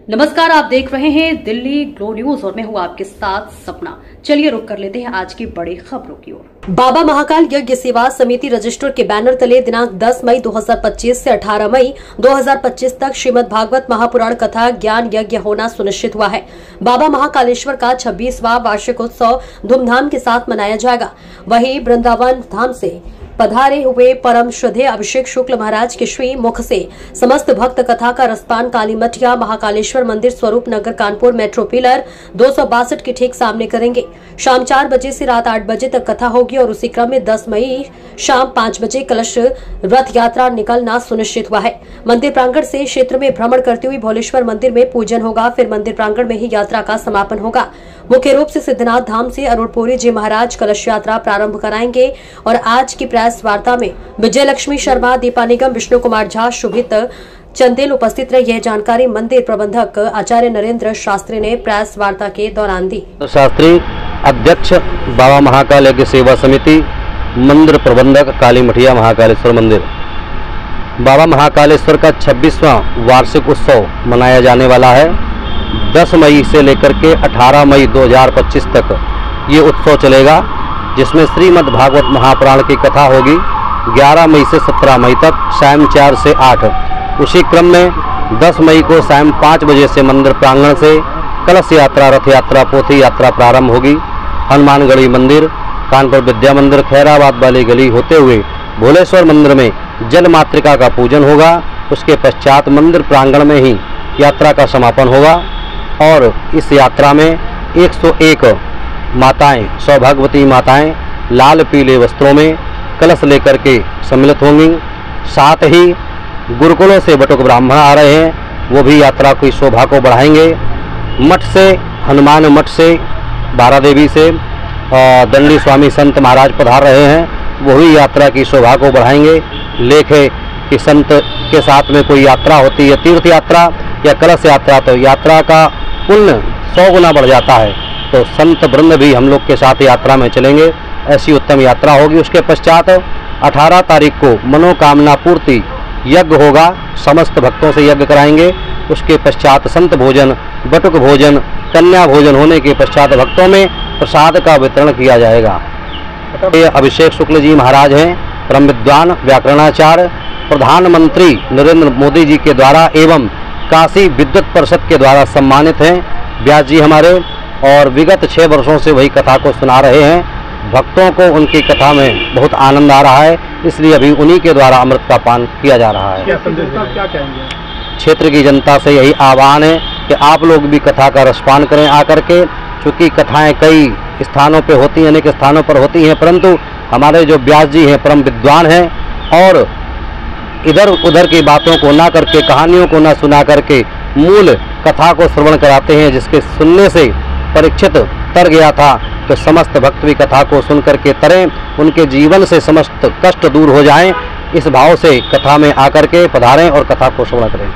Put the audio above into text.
नमस्कार, आप देख रहे हैं दिल्ली ग्लो न्यूज और मैं हूं आपके साथ सपना। चलिए रुक कर लेते हैं आज की बड़ी खबरों की ओर। बाबा महाकाल यज्ञ सेवा समिति रजिस्टर के बैनर तले दिनांक 10 मई 2025 से 18 मई 2025 तक श्रीमद् भागवत महापुराण कथा ज्ञान यज्ञ होना सुनिश्चित हुआ है। बाबा महाकालेश्वर का 26वां वार्षिक उत्सव धूमधाम के साथ मनाया जाएगा। वहीं वृंदावन धाम से पधारे हुए परम श्रद्धेय अभिषेक शुक्ल महाराज के श्री मुख से समस्त भक्त कथा का रसपान काली मठिया महाकालेश्वर मंदिर स्वरूप नगर कानपुर मेट्रो पिलर 262 के ठीक सामने करेंगे। शाम 4 बजे से रात 8 बजे तक कथा होगी और उसी क्रम में 10 मई शाम 5 बजे कलश रथ यात्रा निकलना सुनिश्चित हुआ है। मंदिर प्रांगण से क्षेत्र में भ्रमण करते हुए भोलेश्वर मंदिर में पूजन होगा, फिर मंदिर प्रांगण में ही यात्रा का समापन होगा। मुख्य रूप से सिद्धनाथ धाम से अरुणपुरी जी महाराज कलश यात्रा प्रारंभ कराएंगे और आज की प्रेस वार्ता में विजय लक्ष्मी शर्मा, दीपा निगम, विष्णु कुमार झा, शुभित चंदेल उपस्थित रहे। यह जानकारी मंदिर प्रबंधक आचार्य नरेंद्र शास्त्री ने प्रेस वार्ता के दौरान दी। शास्त्री अध्यक्ष बाबा महाकाल यज्ञ सेवा समिति, मंदिर प्रबंधक काली मठिया महाकालेश्वर मंदिर। बाबा महाकालेश्वर का 26वां वार्षिक उत्सव मनाया जाने वाला है। 10 मई से लेकर के 18 मई 2025 तक ये उत्सव चलेगा, जिसमें श्रीमद् भागवत महापुराण की कथा होगी 11 मई से 17 मई तक शाम 4 से 8। उसी क्रम में 10 मई को शाम 5 बजे से मंदिर प्रांगण से कलश यात्रा, रथ यात्रा, पोथी यात्रा प्रारंभ होगी। हनुमानगढ़ी मंदिर, कानपुर विद्या मंदिर, खैराबाद वाली गली होते हुए भोलेश्वर मंदिर में जल मातृका का पूजन होगा। उसके पश्चात मंदिर प्रांगण में ही यात्रा का समापन होगा और इस यात्रा में 101 माताएं, सौभाग्यवती माताएं लाल पीले वस्त्रों में कलश लेकर के सम्मिलित होंगी। साथ ही गुरुकुलों से बटुक ब्राह्मण आ रहे हैं, वो भी यात्रा की शोभा को बढ़ाएंगे। मठ से, हनुमान मठ से, बारा देवी से दंडी स्वामी संत महाराज पधार रहे हैं, वो भी यात्रा की शोभा को बढ़ाएंगे। लेखे कि संत के साथ में कोई यात्रा होती है, तीर्थ यात्रा या कलश यात्रा, तो यात्रा का पुण्य 100 गुना बढ़ जाता है। तो संत वृंद भी हम लोग के साथ यात्रा में चलेंगे। ऐसी उत्तम यात्रा होगी। उसके पश्चात 18 तारीख को मनोकामना पूर्ति यज्ञ होगा, समस्त भक्तों से यज्ञ कराएंगे। उसके पश्चात संत भोजन, बटुक भोजन, कन्या भोजन होने के पश्चात भक्तों में प्रसाद का वितरण किया जाएगा। ये अभिषेक शुक्ल जी महाराज हैं, परम विद्वान, व्याकरणाचार्य, प्रधानमंत्री नरेंद्र मोदी जी के द्वारा एवं काशी विद्युत परिषद के द्वारा सम्मानित हैं व्यास जी हमारे, और विगत 6 वर्षों से वही कथा को सुना रहे हैं। भक्तों को उनकी कथा में बहुत आनंद आ रहा है, इसलिए अभी उन्हीं के द्वारा अमृत का पान किया जा रहा है। क्या कहेंगे? क्षेत्र की जनता से यही आह्वान है कि आप लोग भी कथा का रसपान करें आकर के, क्योंकि कथाएं कई स्थानों पे होती हैं, अनेक स्थानों पर होती हैं, परंतु हमारे जो व्यास जी हैं परम विद्वान हैं और इधर उधर की बातों को ना करके, कहानियों को ना सुना करके मूल कथा को श्रवण कराते हैं, जिसके सुनने से परीक्षित तर गया था। तो समस्त भक्त भी कथा को सुन करके तरें, उनके जीवन से समस्त कष्ट दूर हो जाएं। इस भाव से कथा में आकर के पधारें और कथा को श्रवण करें।